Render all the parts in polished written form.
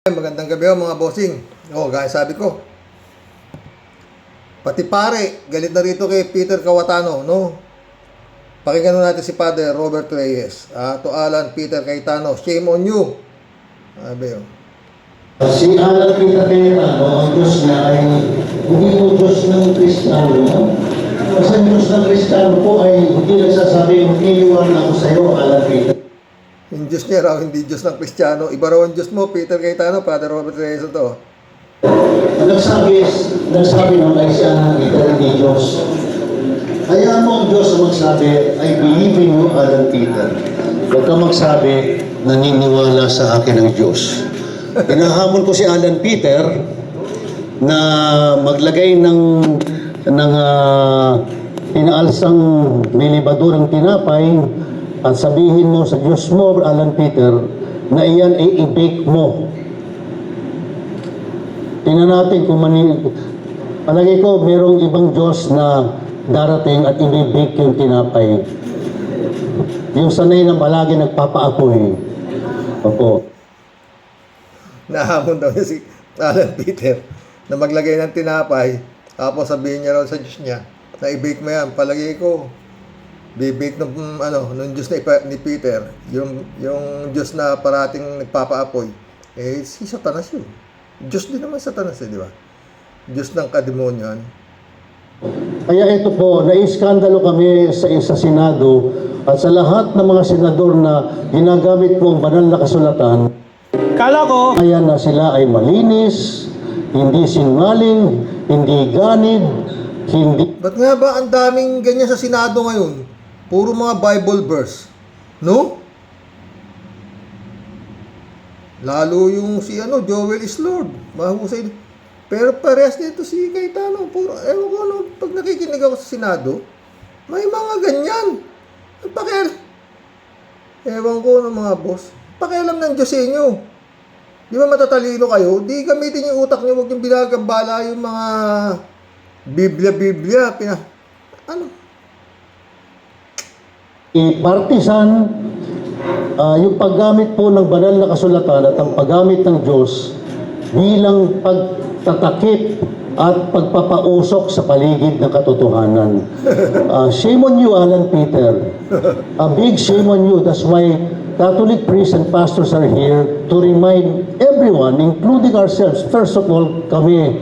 Magandang gabi mga bossing. Gaya sabi ko, pati pare, galit na rito kay Peter Cayetano, no? Pakinggan natin si Father Robert Reyes. To Alan Peter Cayetano, shame on you. Sabi yun. Si Alan Peter Cayetano, ang Diyos niya ay hindi po Diyos ng Kristiyano. Kasi ang Diyos ng Kristiyano po ay hindi nagsasabi, mag-iiwan ako sa iyo, Alan Peter. Yung Diyos niya raw, hindi Diyos ng Kristiyano. Iba raw ang Diyos mo, Peter Cayetano, Father Robert Reyes ito. Nagsabi ng ay siya ng Peter, hindi Diyos. Hayaan mo ang Diyos na magsabi, I believe in you, Alan Peter. Huwag ka magsabi, naniniwala sa akin ang Diyos. Hinahamon ko si Alan Peter na maglagay ng pinaalsang milibadurang tinapay at sabihin mo sa Diyos mo, Alan Peter, na iyan ay i-bake mo. Tingnan natin kung palagi ko, merong ibang Diyos na darating at i-bake yung tinapay. Yung sanay na palagi nagpapaapoy. Opo. Nahamon daw niya si Alan Peter na maglagay ng tinapay, tapos sabihin niya raw sa Diyos niya na i-bake mo yan. Palagi ko, bibake ng Diyos ni Peter, yung Diyos na parating nagpapaapoy, si Satanas yun. Diyos din naman Satanas, di ba? Diyos ng kademonyohan. Kaya ito po, naiskandalo kami sa Senado at sa lahat ng mga senador na ginagamit po ang banal na kasulatan. Kala ko, Kaya na sila ay malinis, hindi sinungaling, hindi ganid, hindi... Ba't nga ba ang daming ganyan sa Senado ngayon? Puro mga Bible verse. No? Lalo yung si Joel is Lord. Mahusay. Pero parehas nito si Cayetano. Puro, ewan ko pag nakikinig ako sa Senado, may mga ganyan. Ewan ko mga boss. Pakialam ng Diyos sa inyo. Di ba matatalino kayo? Di gamitin yung utak niyo. Huwag yung binagambala yung mga Biblia. Partisan, yung paggamit po ng banal na kasulatan at ang paggamit ng Diyos bilang pagtatakip at pagpapausok sa paligid ng katotohanan. Shame on you, Alan Peter. A big shame on you. That's why Catholic priests and pastors are here to remind everyone, including ourselves, first of all, kami,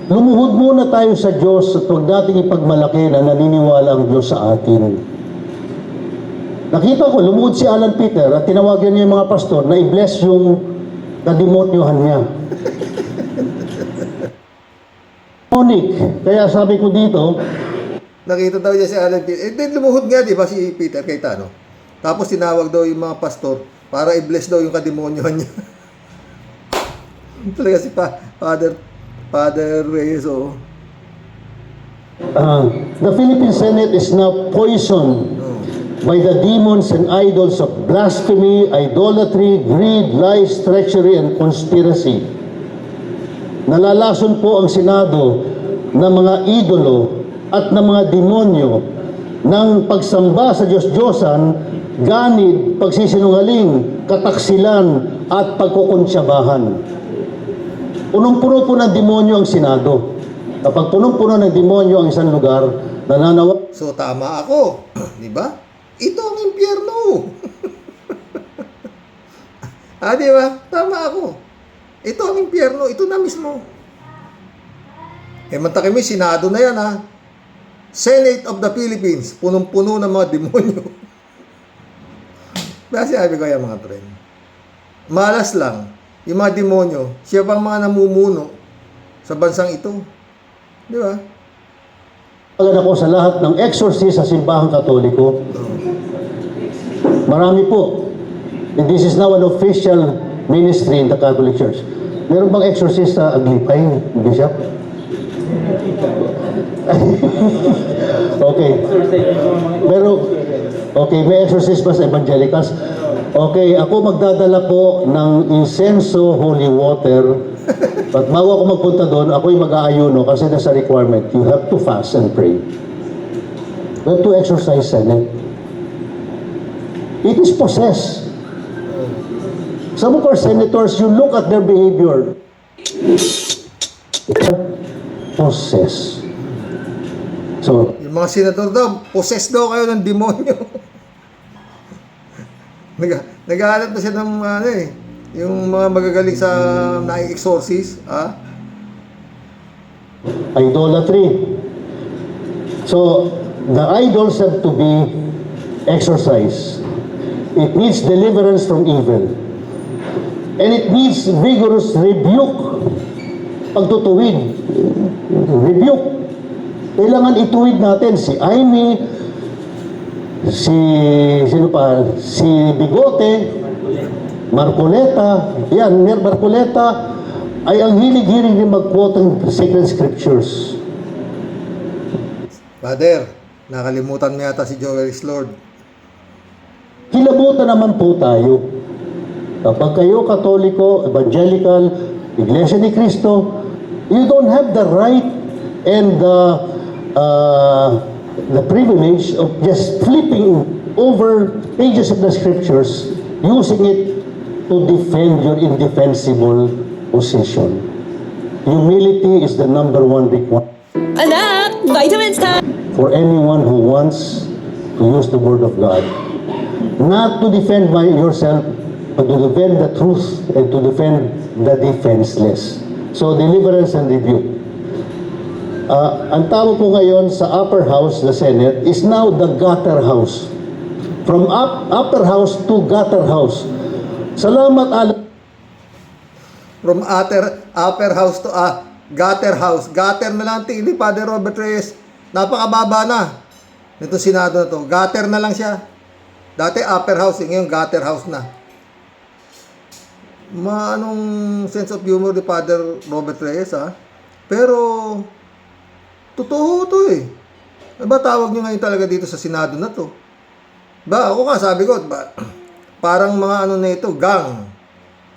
lumuhod muna tayo sa Diyos at huwag natin ipagmalaki na naniniwala ang Diyos sa atin. Nakita ko, lumuhod si Alan Peter at tinawagan niya yung mga pastor na i-bless yung kadimonyohan niya. Kaya sabi ko dito, nakita daw niya si Alan Peter. Then lumuhod nga, di ba, si Peter Cayetano. Tapos tinawag daw yung mga pastor para i-bless daw yung kadimonyohan niya. Talaga si Father Reyes, the Philippine Senate is now poisoned by the demons and idols of blasphemy, idolatry, greed, lies, treachery, and conspiracy. Nalalason po ang Senado ng mga idolo at ng mga demonyo ng pagsamba sa Diyos-Diyosan, ganid, pagsisinungaling, kataksilan, at pagkukunsyabahan. Punong-puno po ng demonyo ang Senado. Kapag punong-puno ng demonyo ang isang lugar, nananawa... So tama ako, di ba? Ito ang impyerno. Di ba? Tama ako. Ito ang impyerno, ito na mismo. Mantakin mo, Senado na yan, Senate of the Philippines, punong-puno ng mga demonyo. Kasi sabi ko yan, mga friend. Malas lang, yung mga demonyo, siya pang mga namumuno sa bansang ito. Di ba? Pagod ako sa lahat ng exorcist sa simbahang Katoliko. Marami po. And this is now an official ministry in the Catholic Church. Meron bang exorcist sa Aglipay, Bishop? Okay. May exorcist pa sa Evangelicals. Okay, ako magdadala po ng incenso, holy water. But bago ako magpunta doon, ako'y mag-aayuno kasi nasa requirement. You have to fast and pray. You have to exercise Senate. It is possessed. Some of our senators, you look at their behavior, possess. So, Yung mga senador daw, possessed daw kayo ng demonyo. Naghahanap na siya ng ano eh, yung mga magagaling sa na-exorcist, idolatry. So, the idols have to be exorcised. It needs deliverance from evil. And it needs vigorous rebuke. Pagtutuwid. Rebuke. Kailangan ituwid natin si Amy, sino pa? Si Bigote, Marcoleta. Yan, Marcoleta ay ang hilig-hilig din mag-quote ng sacred scriptures. Father, nakalimutan mo yata si Joel is Lord. Kilabutan naman po tayo. Kapag kayo Katoliko, Evangelical, Iglesia ni Cristo, you don't have the right and the privilege of just flipping over pages of the scriptures, using it to defend your indefensible position. Humility is the number one requirement Anak, vitamins time! for anyone who wants to use the Word of God. Not to defend yourself, but to defend the truth and to defend the defenseless. So, deliverance and rebuke. Ang tawag po ngayon sa upper house, the Senate, is now the gutter house. From upper house to gutter house. Salamat From upper house to gutter house. Gutter na lang tingin ni Father Robert Reyes. Napakababa na. Nito Senado na to. Gutter na lang siya. Dati upper house, ngayon gutter house na. Anong sense of humor ni Father Robert Reyes, Pero, totoo to eh. Ba tawag nyo ngayon talaga dito sa Senado na to? Ba, ako nga sabi ko, parang mga ano na ito, gang.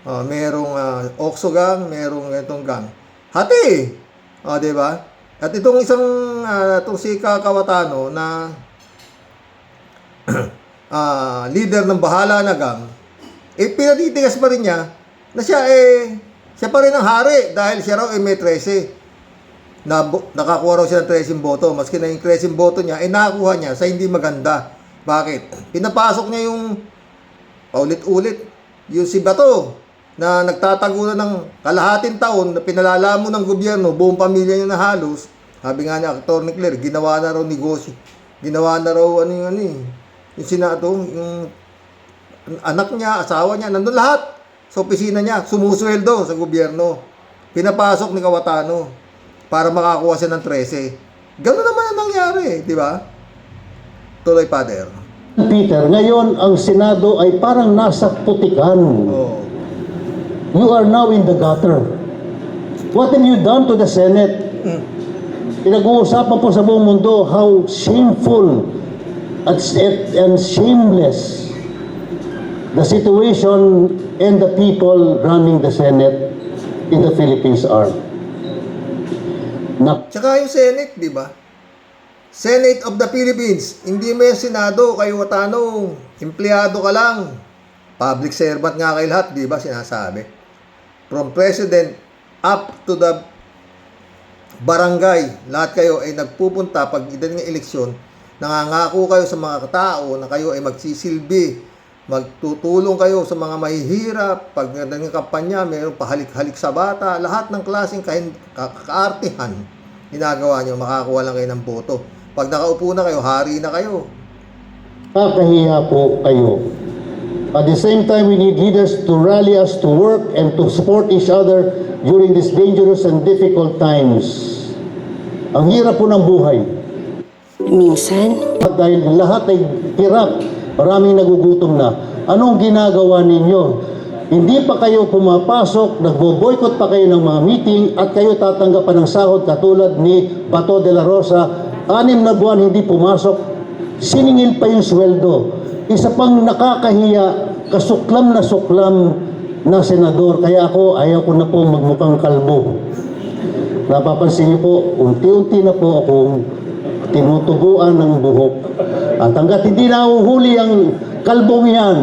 Merong Oxo gang, merong itong gang. Hati! Di ba? At itong isang, itong si Kawatano na leader ng bahala na gang, pinatitigas pa rin niya na siya pa rin ang hari dahil siya raw may 13. Nakakuha raw siya ng 13 boto. Maski na yung 13 boto niya, nakakuha niya sa hindi maganda. Bakit? Pinapasok niya yung paulit-ulit. Yung si Bato, na nagtatago na ng kalahating taon na pinalalamon ng gobyerno, buong pamilya niya na halos. Sabi nga niya, Actor ni Claire, ginawa na raw negosyo. Ginawa na raw yung Senado, yung anak niya, asawa niya, nandun lahat sa opisina niya, sumusweldo sa gobyerno. Pinapasok ni Kawatano para makakuha siya ng 13. Gano'n naman ang nangyari, di ba? Tuloy, Father. Peter, ngayon ang Senado ay parang nasa putikan. Oh. You are now in the gutter. What have you done to the Senate? Pinag-uusapan po sa buong mundo how shameful and shameless the situation and the people running the Senate in the Philippines are. Tsaka yung Senate, di ba? Senate of the Philippines. Hindi mo yung Senado, kayo Watano. Empleyado ka lang. Public servant nga kayo lahat, di ba? Sinasabi. From President up to the barangay, lahat kayo ay nagpupunta pag idating ng eleksyon, nangangako kayo sa mga tao na kayo ay magsisilbi, magtutulong kayo sa mga mahihirap, pag idating ng kampanya, mayroong pahalik-halik sa bata, lahat ng klaseng kaartihan ginagawa nyo, makakuha lang kayo ng boto. Pag nakaupo na kayo, hari na kayo. Kakahiya po kayo. At the same time, we need leaders to rally us to work and to support each other during these dangerous and difficult times. Ang hirap po ng buhay. Minsan, Dahil lahat ay hirap, maraming nagugutom na. Anong ginagawa ninyo? Hindi pa kayo pumapasok, nagbo-boycott pa kayo ng mga meeting at kayo tatanggapan ng sahod katulad ni Bato de la Rosa. 6 na buwan hindi pumasok, siningil pa yung sweldo. Isa pang nakakahiya, kasuklam na senador. Kaya ako, ayaw ko na po magmukhang kalbo. Napapansin niyo po, unti-unti na po akong tinutubuan ng buhok. At hanggat hindi nahuhuli ang kalbong yan,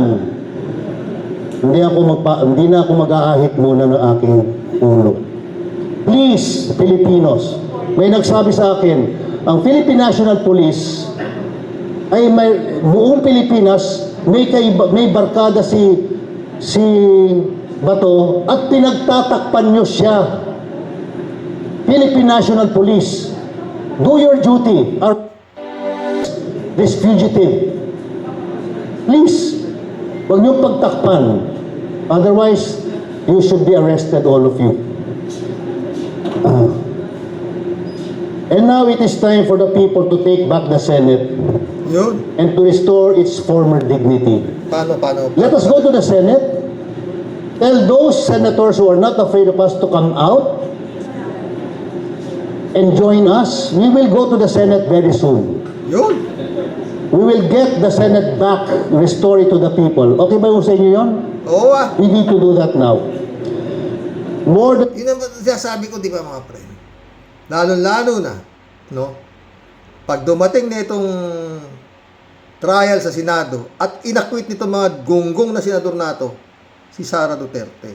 hindi na ako mag-aahit muna ng aking ulo. Please, Filipinos, may nagsabi sa akin, ang Philippine National Police ay may buong Pilipinas, may barkada si Bato at pinagtatakpan nyo siya. Philippine National Police, do your duty. This fugitive, please, huwag nyo pagtakpan. Otherwise, you should be arrested, all of you. And now it is time for the people to take back the Senate Yun. and to restore its former dignity. Paano? Let us go to the Senate. Tell those senators who are not afraid of us to come out and join us. We will go to the Senate very soon. Yun. We will get the Senate back, restore it to the people. Okay ba yung sa inyo yun? Oo ah. We need to do that now. More than Yun ang sinasabi ko, di ba mga friend? Lalo-lalo na, no? Pag dumating na itong trial sa Senado at inakwit nito mga gunggong na senador nato, si Sara Duterte.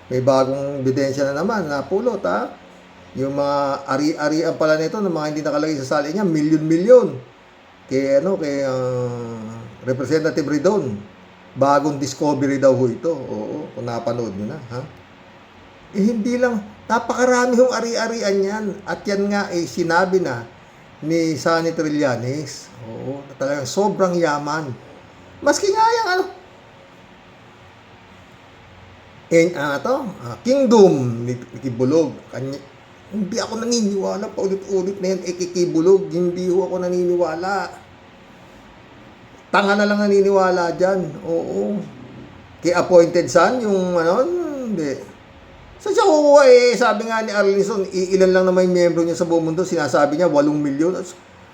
May bagong ebidensya na naman, napulot ha? Yung mga ari-arian pala nito ng mga hindi nakalagay sa sali niya, milyon-milyon. Kay Representative Ridon. Bagong discovery daw ho ito. Oo, kung napanood nyo na, ha? Hindi lang, napakarami hong ari-arian yan. At yan nga, sinabi na ni Sonny Trillanes. Oo, na talagang sobrang yaman. Maski nga yung Kingdom ni Kibulog. Hindi ako naniniwala, paulit-ulit na yan, Kibulog. Hindi ako naniniwala. Tanga na lang naniniwala dyan. Oo. Kay appointed son, yung hindi. So siya kukuha sabi nga ni Arlinson, ilan lang naman yung miyembro niya sa buong mundo, sinasabi niya 8 milyon.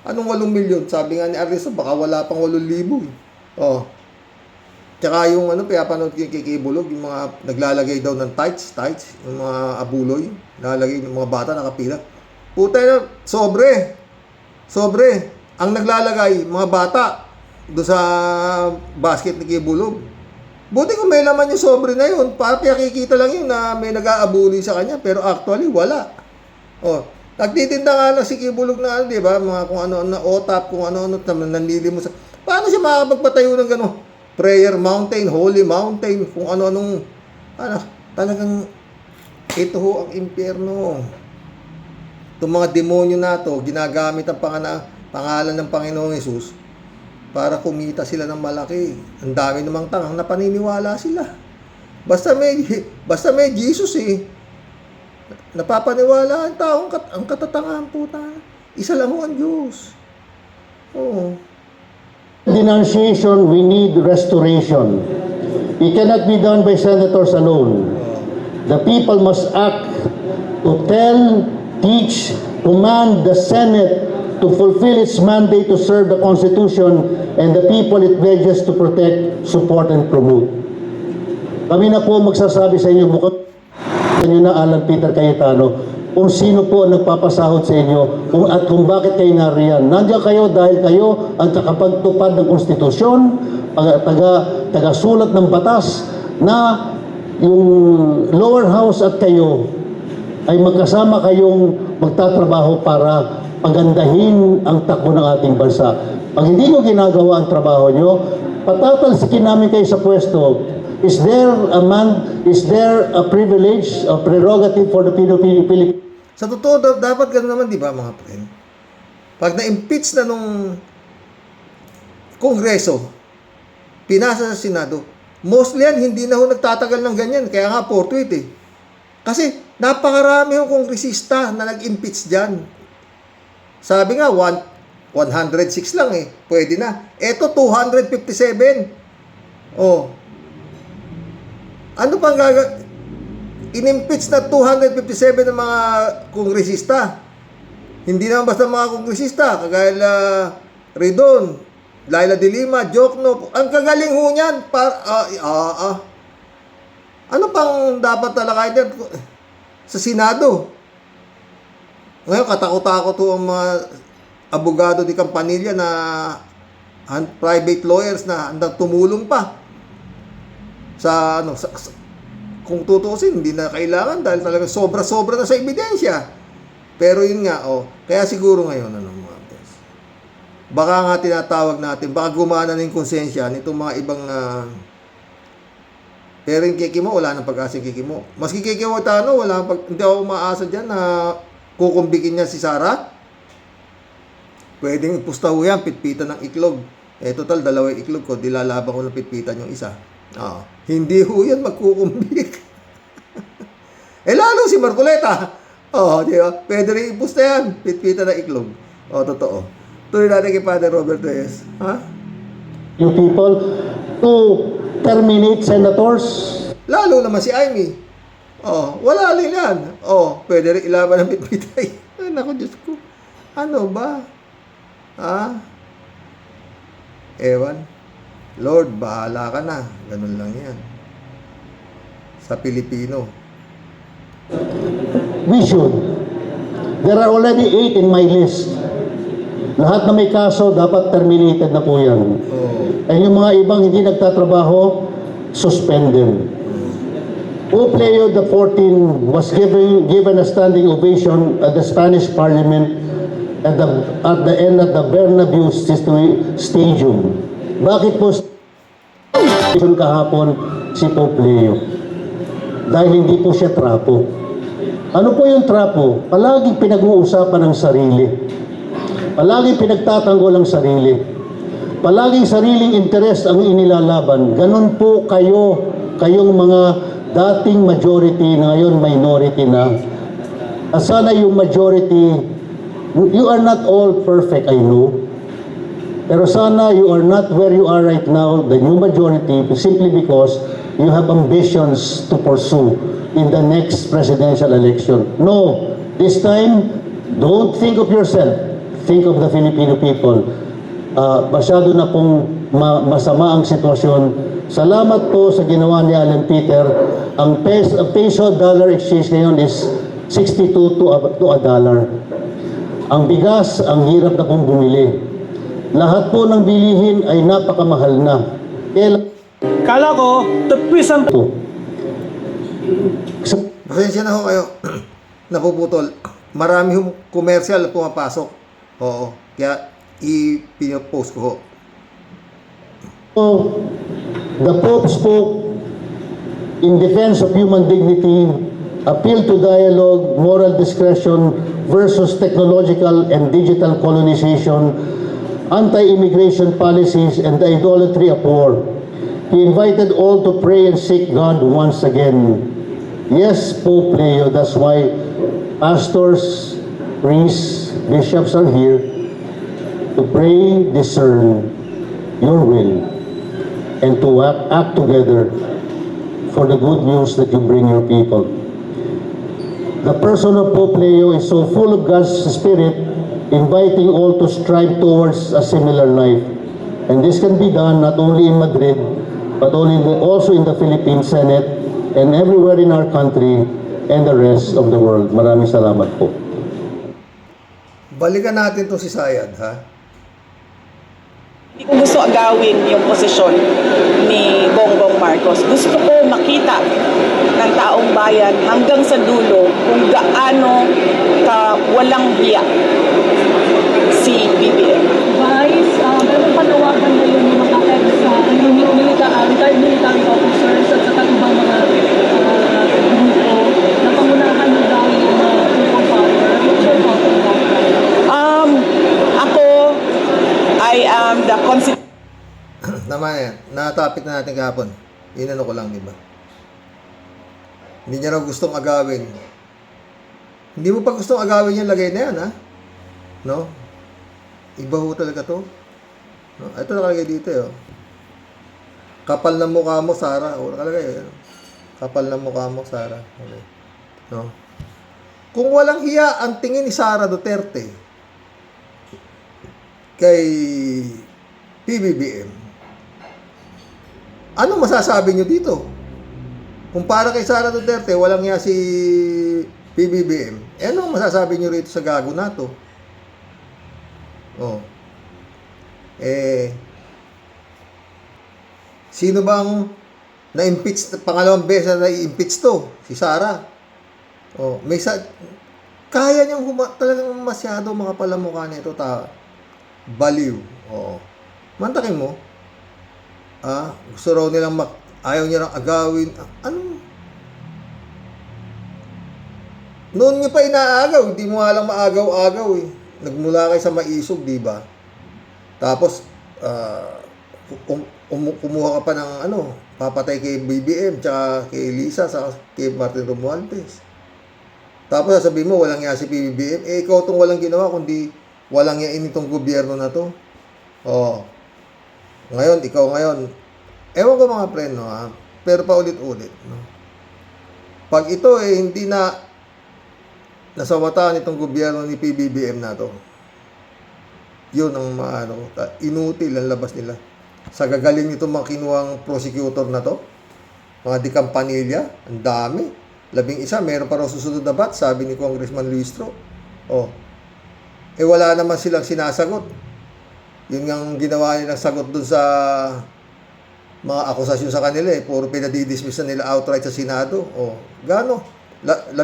Anong 8 milyon? Sabi nga ni Arlinson, baka wala pang 8,000 Oh. Tsaka yung pinapanood kay Bulog, yung mga naglalagay daw ng tights, yung mga abuloy, lalagay yung mga bata nakapila. Puta na, sobre. Ang naglalagay, mga bata, doon sa basket ni Bulog. Buti kung may laman yung sobre na yun, para pinakikita lang yun na may nag-aabuli sa kanya, pero actually wala. Oh, nagtitinda nga lang si Kibulog na di ba, mga kung ano-ano na OTAP, kung ano-ano nanlili mo sa. Paano siya makakapagpatayo ng gano'n? Prayer Mountain, Holy Mountain, kung ano-anong talagang ito ho ang impyerno. Itong mga demonyo na to, ginagamit ang pangalan ng Panginoong Hesus para kumita sila ng malaki. Ang dami namang tangang na paniniwala sila. Basta may Jesus napapaniwala ang taong ang katatangahan puta. Isa lang ho ang Diyos. Oo. denunciation, we need restoration. It cannot be done by senators alone. The people must act to tell, teach, command the Senate to fulfill its mandate to serve the Constitution and the people it pledges to protect, support, and promote. Kami na po magsasabi sa inyo, bukod sa inyo na Alan Peter Cayetano, kung sino po ang nagpapasahod sa inyo at kung bakit kayo nariyan. Nandiyan kayo dahil kayo ang takapagtupad ng konstitusyon, taga-sulat ng batas na yung lower house at kayo ay magkasama kayong magtatrabaho para pagandahin ang takbo ng ating bansa. Pag hindi nyo ginagawa ang trabaho nyo, patatalsikin namin kayo sa pwesto. Is there a privilege, a prerogative for the Philippines? Sa totoo, dapat gano'n naman, di ba, mga friend? Pag na-impeach na nung Kongreso, pinasa sa Senado, mostly yan, hindi na ho nagtatagal ng ganyan. Kaya nga, fortuit Kasi, napakarami yung kongresista na nag-impeach dyan. Sabi nga, 106 lang pwede na. Eto, 257. Ano pang in-impeach na 257 ng mga kongresista. Hindi naman basta mga kongresista, kagaya Ridon, Laila de Lima, Jokno. Ang kagaling ho niyan. Ano pang dapat talakayin din sa Senado? Ngayon, katakot-takot ho ang mga abogado di Campanilla na private lawyers na handang tumulong pa. Kung tutuusin, hindi na kailangan dahil talaga sobra-sobra na sa ebidensya. Pero yun nga, kaya siguro ngayon, mga bes, baka nga tinatawag natin, baka gumana na yung konsensya nitong mga ibang, pero yung Kikimo, wala nang pag-asa yung Kikimo. Maski Kikimo Tano, hindi ako umaasa dyan na kukumbikin niya si Sara. Pwedeng pustaho yan, pitpitan ng iklog. Total, dalawang iklog ko, dilalaban ko ng pitpitan yung isa. Hindi ho yan magkukumbik. Lalo si Marcoleta. Di ba? Pwede rin ipusta yan. Pitpita na iklog. Totoo. Tuloy natin kay Father Robert Reyes. You people to terminate senators. Lalo naman si Amy. Wala rin yan. Pwede rin ilaban ng pitpitay. Naku, Diyos ko. Ano ba? Ewan. Lord, bahala ka na. Ganun lang yan. Sa Pilipino. We should. There are already 8 in my list. Lahat na may kaso, dapat terminated na po yan. Yung mga ibang hindi nagtatrabaho, suspended. Pope Leo XIV was given a standing ovation at the Spanish Parliament at the end of the Bernabeu Stadium. Bakit po kahapon si Pope Leo? Dahil hindi po siya trapo. Ano po yung trapo? Palaging pinag-uusapan ng sarili. Palaging pinagtatanggol ang sarili. Palaging sariling interes ang inilalaban. Ganon po kayong mga dating majority na ngayon minority na. At sana yung majority, you are not all perfect, I know. Pero sana you are not where you are right now, the new majority, simply because you have ambitions to pursue in the next presidential election. No, this time, don't think of yourself. Think of the Filipino people. Masyado na pong masama ang sitwasyon. Salamat po sa ginawa ni Alan Peter. Ang peso-dollar exchange ngayon is 62 to a dollar. Ang bigas, ang hirap na pong bumili. Lahat po ng bilihin ay napakamahal na. Kala ko, tapis ang... Pasensya na ho kayo. Napuputol. Marami hong commercial na pumapasok. Kaya i-post ko ho. The Pope spoke in defense of human dignity, appeal to dialogue, moral discretion versus technological and digital colonization, anti-immigration policies, and the idolatry of war. He invited all to pray and seek God once again. Yes, Pope Leo, that's why pastors, priests, bishops are here to pray, discern your will, and to act together for the good news that you bring your people. The person of Pope Leo is so full of God's Spirit, inviting all to strive towards a similar life. And this can be done not only in Madrid, but also in the Philippine Senate and everywhere in our country and the rest of the world. Maraming salamat po. Balikan natin to si Sayad, ha? Hindi ko gusto agawin yung posisyon ni Bongbong Marcos. Gusto ko makita ng taong bayan hanggang sa dulo kung gaano ka walang hiya si BBM. Vice, meron panawagan na yun yung mga military officers at saka ibang mga grupo na pangunahan ng daw yung people power. What's your thought on that? Ako, I am the Naman yan. Natapit na natin kahapon. Inano ko lang, di ba? Hindi niya raw gustong agawin. Hindi mo pa gustong agawin yung lagay na yan, ha? No? Iba ho talaga to. No? Ito nakalagay dito, oh. Kapal ng mukha mo, Sara. O, nakalagay, oh. Kapal ng mukha mo, Sara. Okay. No? Kung walang hiya ang tingin ni Sara Duterte kay PBBM, ano masasabi nyo dito? Kung para kay Sara Duterte, walang hiya si PBBM, ano masasabi nyo rito sa gago na to? Sino bang Na-impeach, pangalawang beses na i-impeach to, si Sara. Oh, kaya niyang talagang masyado mga palamukha nito, baliw. Oo. Mantakin mo. Gusto raw nilang ayaw niya lang agawin. Ano? Noon niya pa inaagaw, hindi mo nga lang maagaw-agaw eh. Nagmula kayo sa maisog, di ba? Tapos, kumuha ka pa ng papatay kay BBM, tsaka kay Lisa, tsaka kay Martin Romualdez. Tapos sasabihin mo, walang yan si BBM. Ikaw itong walang ginawa, kundi walang yan itong gobyerno na to. Ngayon, ikaw ngayon, ewan ko mga friend, no, pero paulit-ulit. No? Pag ito hindi na nasawataan itong gobyerno ni PBBM na to, yun ang inutil ang labas nila. Sa gagaling nito mga kinuhang prosecutor na to, mga dikampanilya, ang dami. 11, meron pa raw susunod na bat, sabi ni Congressman Luistro. Wala naman silang sinasagot. Yun ang ginawa nilang sagot dun sa mga akusasyon sa kanila puro pinadidismiss na nila outright sa Senado. Gano? 16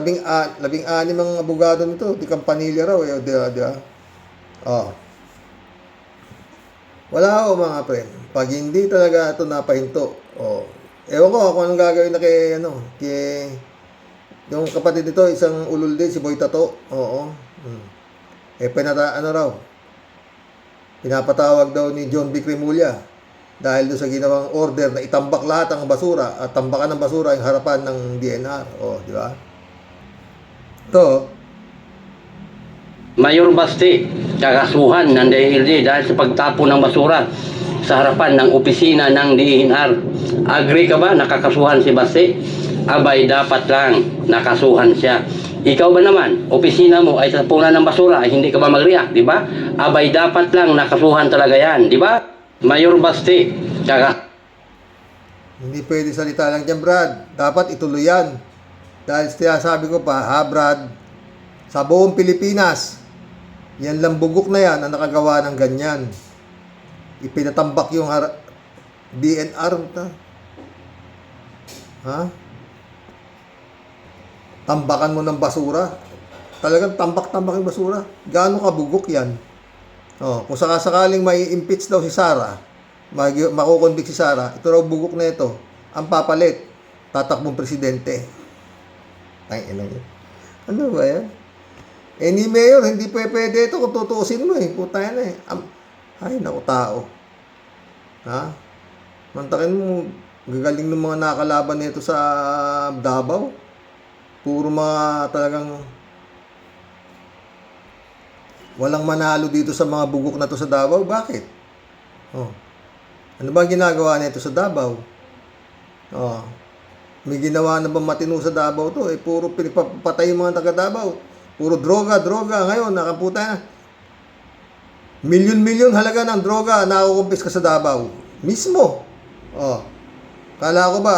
ang abogado nito, dikampanilya raw di ba? Wala mga friend. Pag hindi talaga ito napahinto, ewan ko kung anong gagawin na kay yung kapatid nito, isang ulul din, si Boy Tato. Pinapatawag daw ni John B. Cremulya dahil doon sa ginawang order na itambak lahat ang basura at tambakan ng basura yung harapan ng DNR. Di ba? Ito, Mayor Basti, kakasuhan ng DILG dahil sa pagtapon ng basura sa harapan ng opisina ng DNR. Agree ka ba nakakasuhan si Basti? Abay, dapat lang nakasuhan siya. Ikaw ba naman, opisina mo ay tapunan ng basura, ay hindi ka ba mag-react, di ba? Abay, dapat lang nakasuhan talaga yan, di ba? Mayor Basti, hindi pwede salita lang dyan, Brad. Dapat ituloy yan. Dahil sabi ko pa, Brad, sa buong Pilipinas, yan lang bugok na yan ang nakagawa ng ganyan. Ipinatambak yung DNR. Tambakan mo ng basura. Talagang tambak-tambak yung basura. Gaano kabugok yan? Kung sakasakaling may impeach daw si Sara, makukonvict si Sara, ito raw bugok na ito. Ang papalit, tatakbong presidente. Ano ba yan? Ni Mayor, hindi pwede ito kung tutuusin mo Puta yan Ay, naku tao. Mantakin mo, gagaling ng mga nakalaban nito sa Davao. Puro mga talagang walang manalo dito sa mga bugok na to sa Davao. Bakit? Ano ba ginagawa nito sa Davao? May ginawa na ba matino sa Davao to? Puro pinipapatay yung mga taga Davao. Puro droga. Ngayon, nakaputa na. Milyon-milyon halaga ng droga nakukumpis ka sa Davao. Mismo. Kala ko ba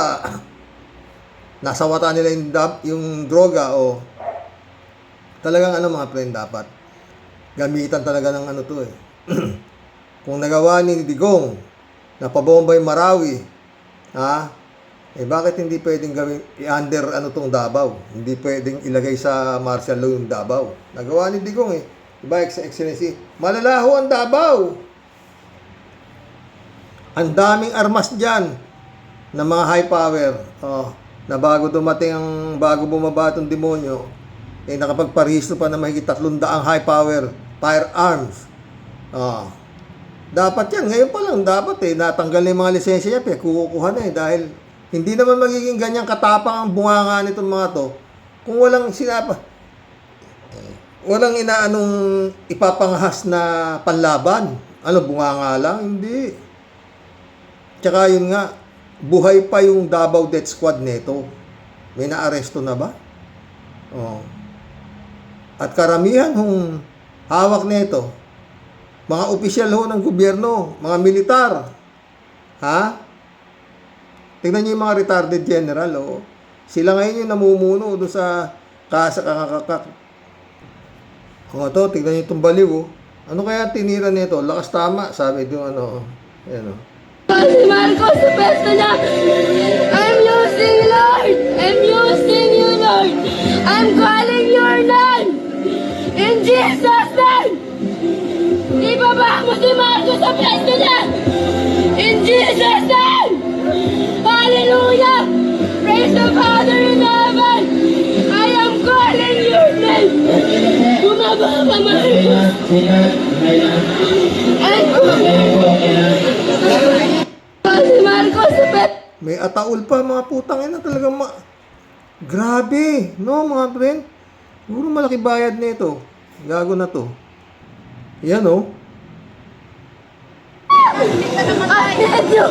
nasawata nila yung droga talagang mga friend, dapat gamitan talaga ng kung nagawa ni Digong na pabomba yung Marawi, bakit hindi pwedeng gawin i-under tong Davao? Hindi pwedeng ilagay sa martial law yung Davao. Nagawa ni Digong diba, Excellency? Malalaho ang Davao. Ang daming armas dyan ng mga high power. Na bago bumaba itong demonyo, nakapagparehistro pa na mahigit 300 high power firearms. Dapat yan, ngayon pa lang dapat natanggal na yung mga lisensya niya, kukuha na dahil hindi naman magiging ganyang katapang ang bunganga nitong mga to kung walang walang ipapangahas na panlaban. Bunganga lang? Hindi. Tsaka yun nga, buhay pa yung Davao Death Squad nito. May naaresto na ba? At karamihan hong hawak nito, mga opisyal ng gobyerno, mga militar. Tingnan niyo yung mga retarded general. Sila ngayon yung namumuno doon sa kasakakakak. Tingnan niyo itong baliw. Ano kaya tinira nito? Lakas tama, sabi doon Ayan Si Marcos, sa pesto niya. I'm using Lord. I'm using you, Lord. I'm calling your name. In Jesus' name. Ibaba mo si Marcos sa pesto niya. In Jesus' name. Hallelujah. Praise the Father in heaven. I am calling your name. Bumaba ka, Marcos. I'm si Marcos sa pesto. May ataul pa, mga putang ina, talagang grabe, no, mga friend? Siguro malaki bayad nito. Gago na to. Yan, oh. I need you.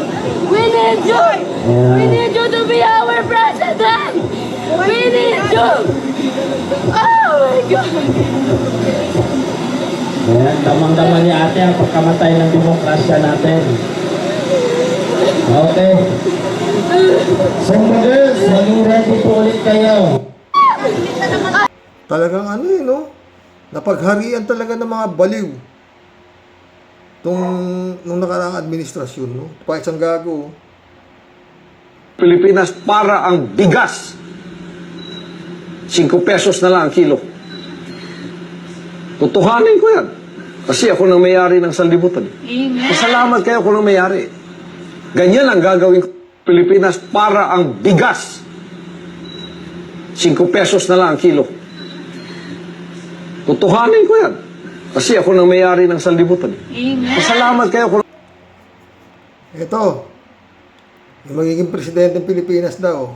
We need you. We need you to be our president. We need you. Oh my God. Ayan, damang-daman ni ate ang pagkamatay ng demokrasya natin. Okay. So, girls, maging ready po ulit kayo. Talagang ano eh, no? Napagharian talaga ng mga baliw. Nung nakaraang administrasyon, no? Pa isang gago. Pilipinas para ang bigas. 5 pesos na lang ang kilo. Tutuhanin ko yan. Kasi ako nang may-ari ng sanlibutan. Pasalamat kayo ako nang may-ari. Ganyan ang gagawin ko. Pilipinas para ang bigas. 5 pesos na lang ang kilo. Tutuhanin ko yan. Kasi ako nang may-ari ng sanlibutan. Pasalamat kayo ako. Ito, yung magiging presidente ng Pilipinas daw.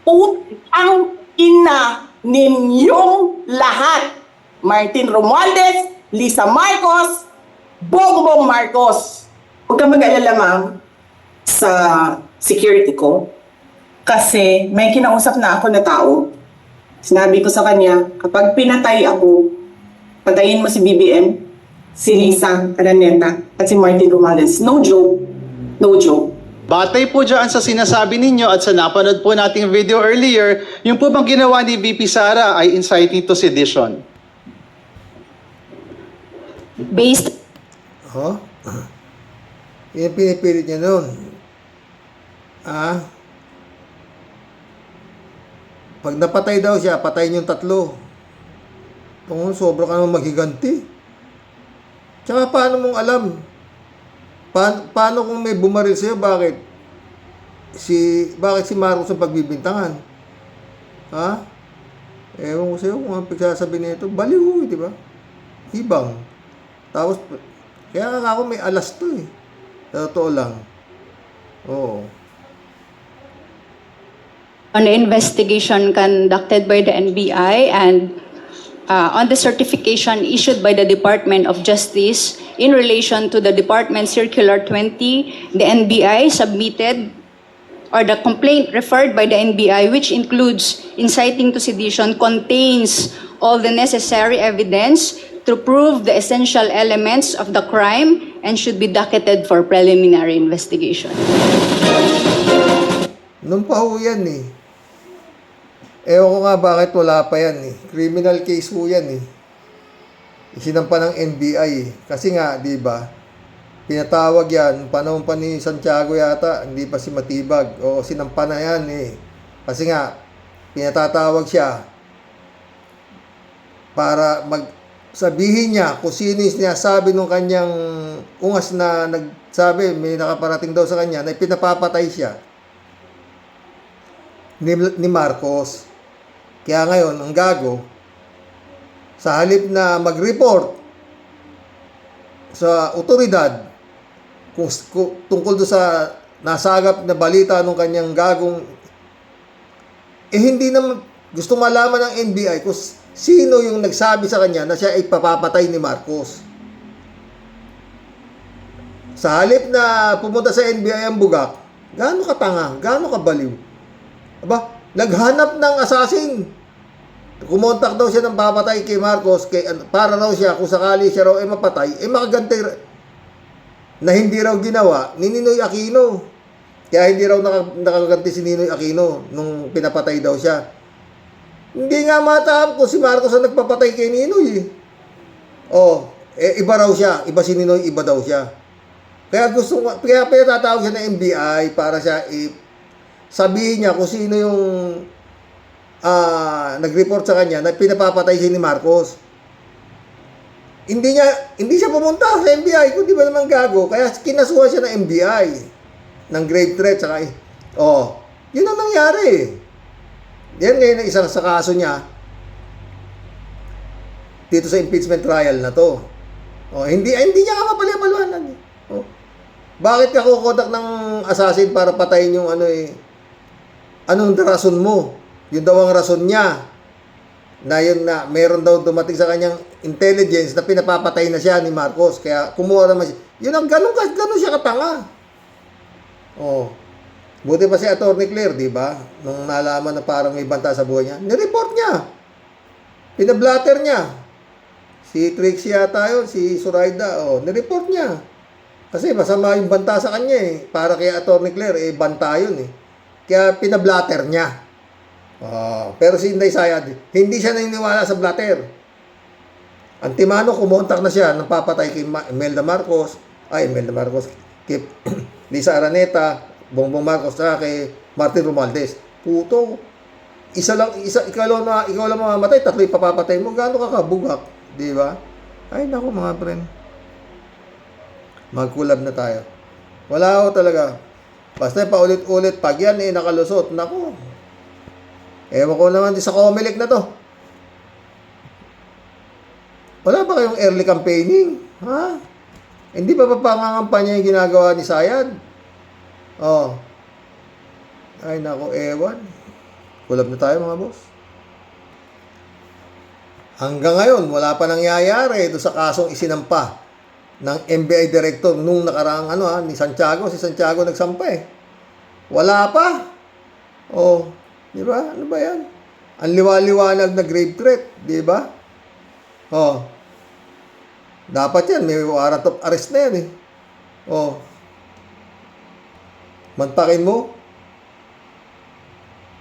Putang ina ninyong lahat. Martin Romualdez, Lisa Marcos, Bongbong Marcos. Huwag ka mag-alala, ma'am, sa security ko. Kasi may kinausap na ako na tao. Sinabi ko sa kanya, kapag pinatay ako, patayin mo si BBM, si Lisa Araneta, at si Martin Romualdez. No joke. No joke. Batay po dyan sa sinasabi ninyo at sa napanood po nating video earlier, yung po bang ginawa ni VP Sara ay inciting to sedition. Based Oh? Yan pinipilit niya noon. Pag napatay daw siya, patayin yung 3. Kung sobra ka naman maghiganti. Tsaka paano mong alam? Paano kung may bumaril sa'yo, bakit si Marcos ang pagbibintangan? Ha? Ewan ko sa'yo kung ang pagsasabi nito. Baliw, di ba? Hibang. Tapos, kaya nga ako may alas to eh. Sa totoo lang. Oo. On the investigation conducted by the NBI and on the certification issued by the Department of Justice in relation to the Department Circular 20, the NBI submitted, or the complaint referred by the NBI, which includes inciting to sedition, contains all the necessary evidence to prove the essential elements of the crime and should be docketed for preliminary investigation. Nung pa ho yan eh. Ewan ko nga bakit wala pa yan eh. Criminal case ho yan eh. Isinampa ng NBI eh. Kasi nga, di ba, pinatawag yan, panahon pa ni Santiago yata, hindi pa si Matibag. O sinampa na yan eh. Kasi nga, pinatatawag siya para sabihin niya kung sino yung sinasabi nung kanyang ungas na nagsabi, may nakaparating daw sa kanya, na pinapapatay siya ni Marcos. Kaya ngayon, ang gago, sa halip na mag-report sa otoridad tungkol doon sa nasagap na balita nung kanyang gagong, hindi naman gusto malaman ng NBI kung sino yung nagsabi sa kanya na siya ay papapatay ni Marcos. Sa halip na pumunta sa NBI ang bugak, gaano katanga, gaano kabaliw. Aba, naghanap ng assassin. Kumontak daw siya ng papatay kay Marcos para raw siya, kung sakali siya raw ay mapatay, makaganti na hindi raw ginawa ni Ninoy Aquino. Kaya hindi raw nakaganti si Ninoy Aquino nung pinapatay daw siya. Hindi nga matahap kung si Marcos ang nagpapatay kay Ninoy eh. Iba raw siya. Iba si Ninoy, iba daw siya. Kaya pinatawag siya ng NBI para siya sabihin niya kung sino yung nag-report sa kanya na pinapapatay siya ni Marcos. Hindi siya pumunta sa NBI, kundi ba naman gago, kaya kinasuhan siya ng NBI ng grave threat saka yun ang nangyari. Yan ngayon ang isang sa kaso niya dito sa impeachment trial na to. Hindi niya ka mapalipaluanan. Bakit ka kukodak ng assassin para patayin yung anong rason mo? Yun daw ang rason niya. Na yun na meron daw dumating sa kanyang intelligence na pinapapatay na siya ni Marcos. Kaya kumuha naman siya. Yun ang ganun siya katanga. Buti pa si Atty. Claire, di ba? Nung nalaman na parang may banta sa buhay niya, nireport niya. Pinablatter niya. Si Trixie yata yun, si Suraida, nireport niya. Kasi masama yung banta sa kanya Para kay Atty. Claire, banta yun Kaya pinablatter niya. Pero si Inday Sayad, hindi siya naniniwala sa blatter. Antimano, kumontak na siya nang papatay kay Imelda Marcos, kay Lisa Araneta, Bongbong Marcos, kay Martin Romualdez. Puto, ikaw lang mamamatay, tatlo ipapapatay mo, gaano ka kabugak, di ba? Ay naku mga friend, magkulab na tayo. Wala ako talaga. Basta paulit-ulit, pag yan nakalusot, naku. Ewan ko naman sa Comelec na to. Wala ba kayong early campaigning? Ha? Hindi ba pangangampanya yung ginagawa ni Sayad? Ay nako, ewan. Kulab na tayo mga boss. Hanggang ngayon, wala pa nangyayari doon sa kasong isinampa ng NBI director nung nakaraang ni Santiago. Si Santiago nagsampa Wala pa. Di ba? Ano ba yan? Ang liwa-liwanag na grave threat, di ba? Dapat yan, may warrant of arrest na yan Mantakin mo.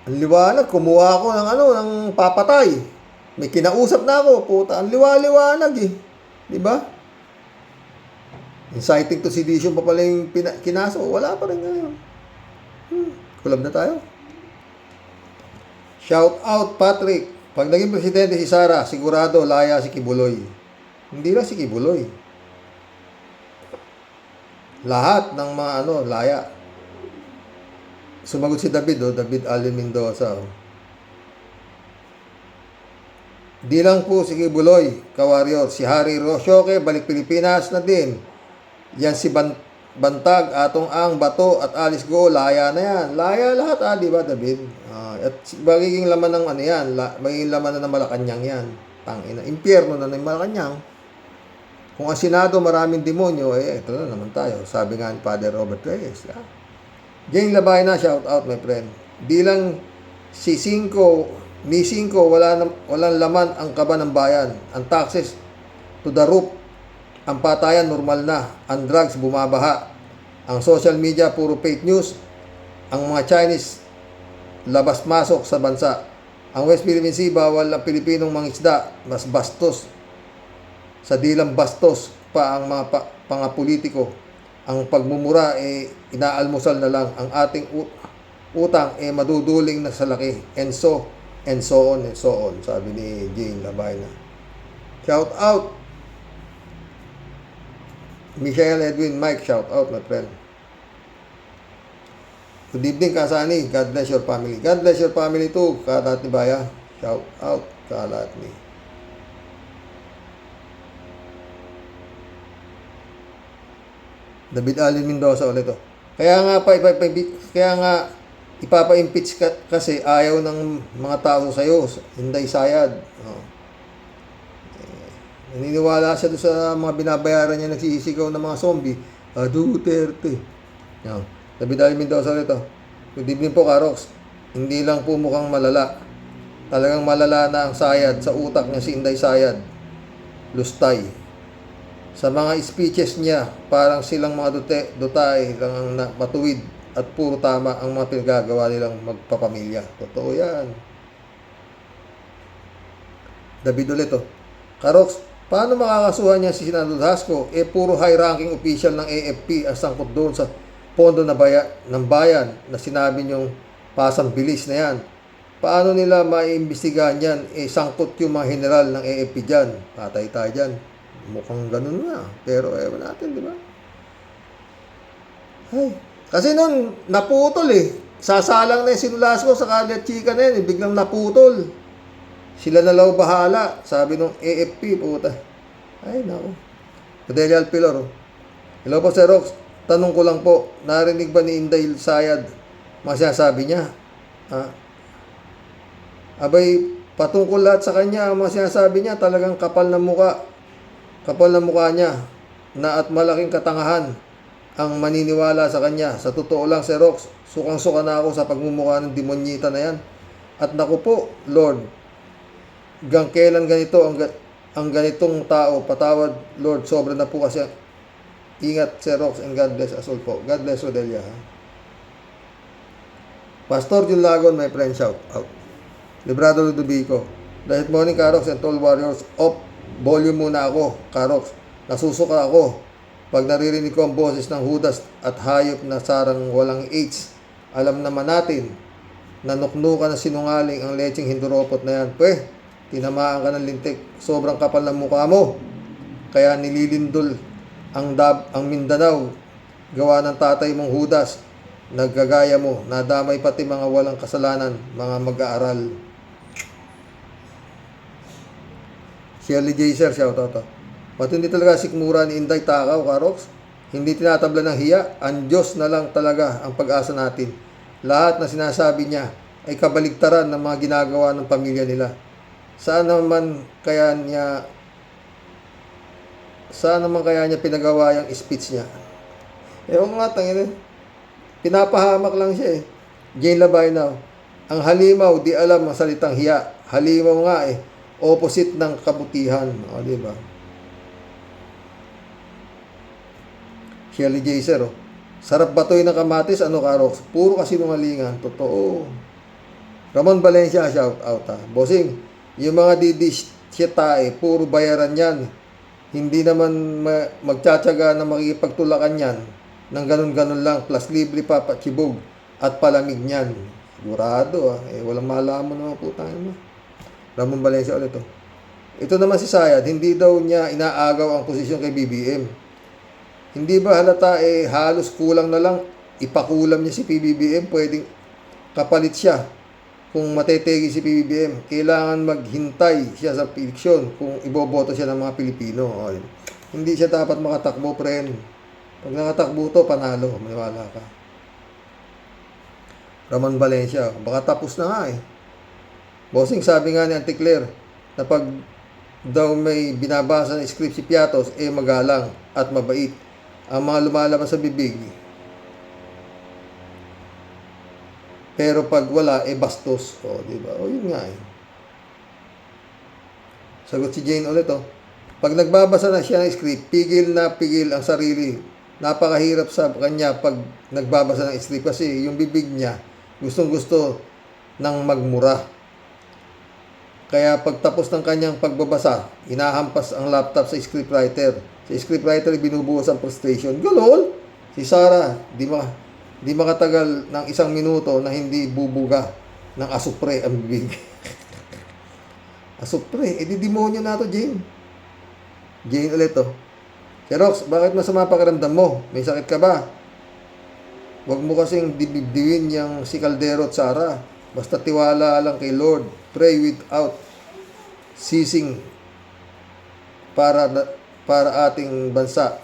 Ang liwanag, kumuha ako ng papatay. May kinausap na ako, puta, ang liwa-liwanag di ba? Inciting to sedition pa pala yung kinaso, wala pa rin ngayon. Kulab na tayo. Shout out Patrick. Pag naging presidente si Sara, sigurado laya si Kibuloy. Hindi lang si Kibuloy. Lahat ng mga laya. Sumagot si David, David Allen Mendoza. Di lang po si Kibuloy, kawarrior. Si Harry Rosioke, balik Pilipinas na din. Yan si Bantag, Atong Ang, Bato, at Alice Go, laya na yan. Laya lahat, di ba, David? At magiging laman ng magiging laman na ng Malacanang yan. Tangina, impyerno na ng Malacanang. Kung ang Senado maraming demonyo, ito na naman tayo. Sabi nga ni Father Robert Reyes. Jane Labay na, shout out my friend. Di lang si ni Cinco, walang laman ang kaba ng bayan. Ang taxes to the roof. Ang patayan, normal na. Ang drugs, bumabaha. Ang social media, puro fake news. Ang mga Chinese, labas-masok sa bansa. Ang West Philippine Sea, bawal ang Pilipinong mangisda. Mas bastos. Sa dilang bastos pa ang mga pangapolitiko. Ang pagmumura, inaalmusal na lang. Ang ating utang, maduduling na sa laki. And so on. Sabi ni Jane Labayna. Shout out. Michelle Edwin Mike, shout out my friend. Good evening, Kasani. God bless your family. God bless your family too, Kalat ni Baya. Shout out, Kalat ni. David Allen Mendoza ulit to. Kaya nga ipapa-impeach kasi ayaw ng mga tao sa iyo, Inday Sayad. Naniniwala siya doon sa mga binabayaran niya nagsisigaw ng mga zombie. Duterte. David Allen Mendoza ulit to. Good evening po, Karox. Hindi lang po mukhang malala. Talagang malala na ang Sayad sa utak niya si Inday Sayad. Lustay. Sa mga speeches niya, parang silang mga dutay lang ang matuwid at puro tama ang mga pinagagawa nilang magpapamilya. Totoo yan. David ulit to. Karox, Paano makakasuhan niya si Senador Dasco? Puro high-ranking official ng AFP ang sangkot doon sa pondo ng bayan na sinabi niyong pasang bilis na yan. Paano nila maiimbestigahan yan? Sangkot yung mga general ng AFP dyan. Patay tayo dyan. Mukhang ganun na. Pero ewan natin, di ba? Ay. Kasi nun, naputol Sasalang na yung sinulas ko sa kalyat chika na yan. Biglang naputol. Sila na law bahala. Sabi nung AFP, puta. Ay, nako. Fidelia Alpilor. Hello po, Sir Rox. Tanong ko lang po, narinig ba ni Inday Sayad mga sinasabi niya? Abay, patungkol lahat sa kanya, ang mga sinasabi niya, talagang kapal na muka. Kapal na mukha niya na at malaking katangahan ang maniniwala sa kanya. Sa totoo lang, Sir Rox, sukang-suka na ako sa pagmumukha ng demonyita na yan. At naku po, Lord, hanggang kailan ganito ang ganitong tao? Patawad, Lord, sobra na po kasi. Ingat, Sir Rox, and God bless us all po. God bless Rodelia. Pastor Jun Lagon, my friend, shout out. Librado Ludovico. Dahil morning, Karox and Tall Warriors. Off volume muna ako, Karox. Nasusuka ako pag naririnig ko ang boses ng Judas at hayop na sarang walang H. Alam naman natin na nuknukan na sinungaling ang lecheng hinduropot na yan. Tinamaan ka ng lintik. Sobrang kapal ng mukha mo. Kaya nililindol ang Mindanao. Gawa ng tatay mong Judas. Naggagaya mo. Nadamay pati mga walang kasalanan, mga mag-aaral. Shirley J. Sir, shout out. Pati hindi talaga sikmura ni Inday Takaw, Karox. Hindi tinatabla ng hiya. Ang Diyos na lang talaga ang pag-asa natin. Lahat na sinasabi niya ay kabaligtaran ng mga ginagawa ng pamilya nila. Saan naman kaya niya pinagawa yung speech niya? Ewan nga, tangin. Pinapahamak lang siya Jane Labaynaw. Ang halimaw, di alam ang salitang hiya. Halimaw nga opposite ng kabutihan. O, diba? Shirley J. Sir, sarap batoy ng kamatis, Karox? Puro kasinungalingan. Totoo. Ramon Valencia, shout out Bossing, yung mga didisyeta puro bayaran yan. Hindi naman magtsatsaga na makikipagtulakan yan ng ganun-ganun lang, plus libre pa patsibog at palamig niyan. Sigurado walang malaman naman po tayo mo. Ramon Valencia ulit Ito naman si Sayad, hindi daw niya inaagaw ang posisyon kay BBM. Hindi ba halata halos kulang na lang ipakulam niya si PBBM, pwedeng kapalit siya kung matetegi si PBBM. Kailangan maghintay siya sa eleksyon kung iboboto siya ng mga Pilipino. Hindi siya dapat makatakbo, friend. Pag nakatakbo to, panalo. Maniwala ka. Ramon Valencia, baka tapos na nga Bossing, sabi nga ni Auntie Claire na pag daw may binabasa ng script si Piatos, magalang at mabait. Ang mga lumalabas sa bibig. Pero pag wala, bastos. Diba? Yun nga Sagot si Jane ulit Pag nagbabasa na siya ng script, pigil na pigil ang sarili. Napakahirap sa kanya pag nagbabasa ng script kasi yung bibig niya gustong-gusto ng magmura. Kaya pagtapos ng kanyang pagbabasa, inahampas ang laptop sa scriptwriter. Sa scriptwriter, binubuhos ang frustration. Galol! Si Sarah, di makatagal ng 1 minuto na hindi bubuga ng asupre ang bibig. Asupre? Di demonyo na to, Jane. Jane ulit Si Rox, bakit masama pakiramdam mo? May sakit ka ba? Huwag mo kasing dibdiwin yung si Caldero at Sarah. Basta tiwala lang kay Lord. Pray without ceasing para ating bansa.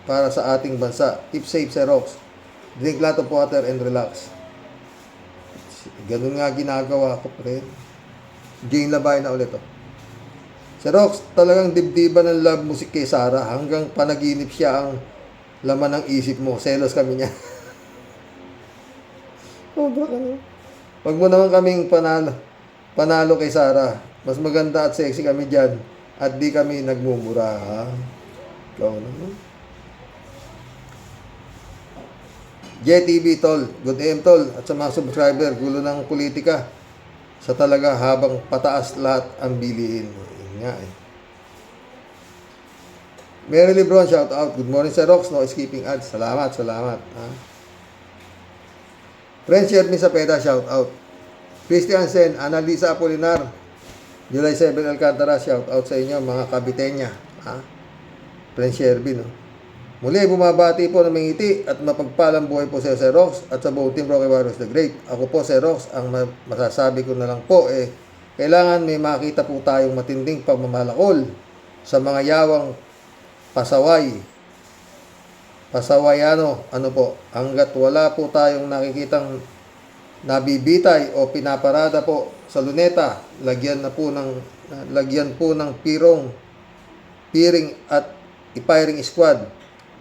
Para sa ating bansa. Keep safe, Sir Rox. Drink lot of water and relax. Ganun nga ginagawa ko, pre. Jane Labay na ulit Si Rox, talagang dibdiban ng love music kay Sarah hanggang panaginip siya ang laman ng isip mo. Selos kami niya. Baka wag mo naman kaming panalo kay Sarah. Mas maganda at sexy kami dyan at di kami nagmumura. Ikaw naman. JTV Tol, good AM Tol at sa mga subscriber, gulo ng politika sa talaga habang pataas lahat ang bilihin. Nga Mary Lebron, shout out. Good morning, Sir Rox. No skipping ads. Salamat, salamat. Ha? Friends, Shermin Sapeda, shout out. Christian Sen, Annalisa Apolinar, July 7 Alcantara, shout out sa inyo, mga kabitenya. Ha? Friends Shermin, no? Muli, bumabati po ng mangiti at mapagpalang buhay po sa Sir Rox at sa buong Team Rocky Warriors the Great. Ako po, Sir Rox, ang masasabi ko na lang po, kailangan may makita po tayong matinding pagmamalakol sa mga yawang pasawayano, hanggat wala po tayong nakikitang nabibitay o pinaparada po sa luneta, lagyan po ng piring at firing squad.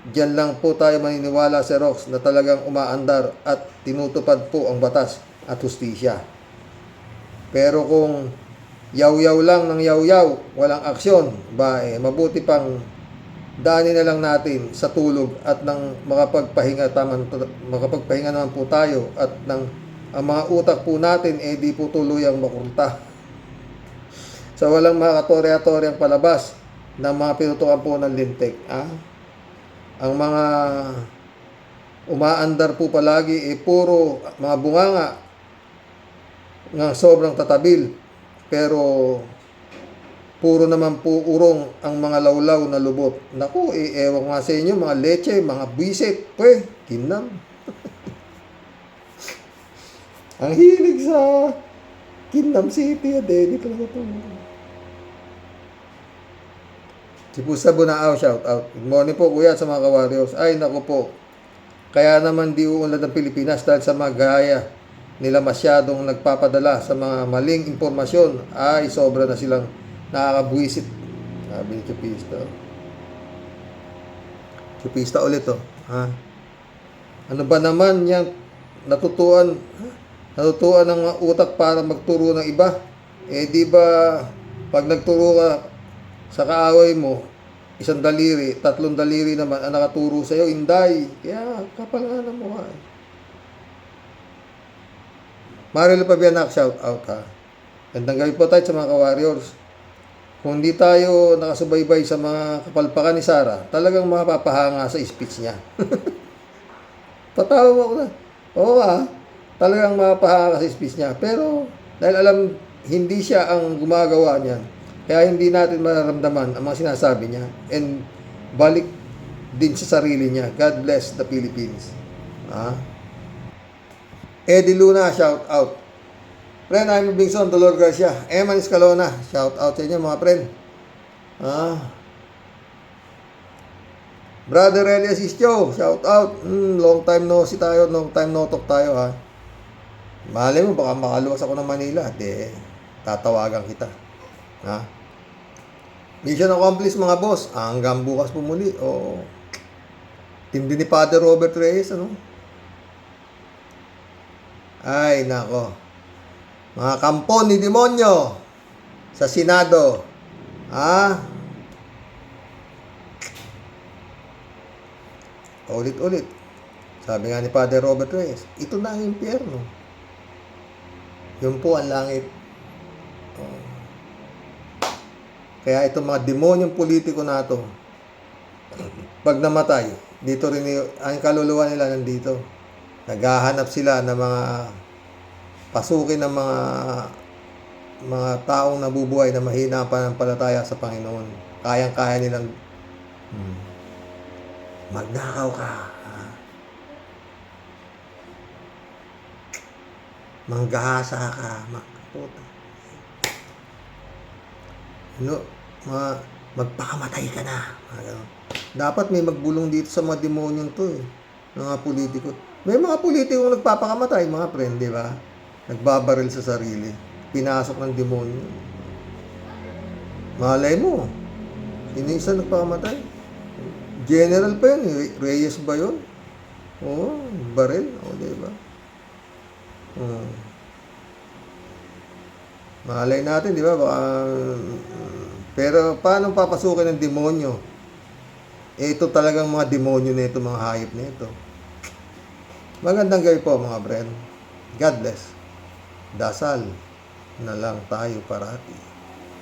Diyan lang po tayo maniniwala, Sir Rox, na talagang umaandar at tinutupad po ang batas at hustisya. Pero kung yaw-yaw lang ng yaw-yaw, walang aksyon, mabuti pang daanin na lang natin sa tulog at nang makapagpahinga naman po tayo at nang ang mga utak po natin di po tuluyang makulta. Sa walang mga katorya-toryang palabas ng mga pinutukan po ng lintik. Ang mga umaandar po palagi puro mga bunganga ng sobrang tatabil, pero puro naman po urong ang mga lawlaw na lubot. Naku, ewan nga sa inyo, mga leche, mga bisit, kinam. Ang hilig sa Kinam City, dito talaga ito. Si Pusa Bunaaw, shout out. Good morning po, kuya, sa mga ka-warriors. Ay, naku po. Kaya naman di uunlad ng Pilipinas dahil sa mga gaya nila masyadong nagpapadala sa mga maling impormasyon. Ay, sobra na silang nakakabwisit. Sabi ni Chupista. Chupista ulit, Ano ba naman yung natutuan ng mga utak para magturo ng iba? Di ba, pag nagturo ka sa kaaway mo, 1 daliri, 3 daliri naman ang nakaturo sa'yo, inday. Kaya, kapal nga ng mukha. Marilo Pabianak, shout out, Gandang gabi po tayo sa mga ka-warriors. Kung hindi tayo nakasubaybay sa mga kapalpakan ni Sarah, talagang mapapahanga sa speech niya. Patawa mo ako na. Oo talagang mapapahanga sa speech niya. Pero, dahil alam, hindi siya ang gumagawa niya. Kaya hindi natin mararamdaman ang mga sinasabi niya. And, balik din sa sarili niya. God bless the Philippines. Eddie Luna, shout out. Friend, I'm Bingson, Dolor Garcia. Eman Escalona, shout out sa inyo mga friend. Brother Elias Istio, shout out. Long time no see tayo, long time no talk tayo Malay mo, baka makaluwas ako ng Manila. Tatawagan kita. Mission accomplished mga boss. Hanggang bukas po muli. Team din ni Father Robert Reyes, Ay, nako. Mga kampon ni demonyo sa Senado. Ulit-ulit. Sabi nga ni Father Robert Reyes, ito na ang impyerno. Yun po ang langit. Kaya itong mga demonyong politiko na ito, pag namatay, dito rin ang kaluluwa nila nandito. Naghahanap sila ng mga pasukin ng mga taong nabubuhay na mahina ang pananampalataya sa Panginoon. Kayang-kaya nilang magnakaw ka. Manggahasa ka. Magpakamatay ka na. Dapat may magbulong dito sa mga demonyon to mga politiko. May mga politiko nagpapakamatay, mga friend, di ba? Nagbabaril sa sarili. Pinasok ng demonyo. Malay mo. Sino isa nagpakamatay? General pa yun. Reyes ba yun? Baril. Di ba? Malay natin, di ba? Pero paano papasukin ng demonyo? Ito talagang mga demonyo na ito, mga hayop na ito. Magandang gabi po mga friend. God bless. Dasal na lang tayo parati.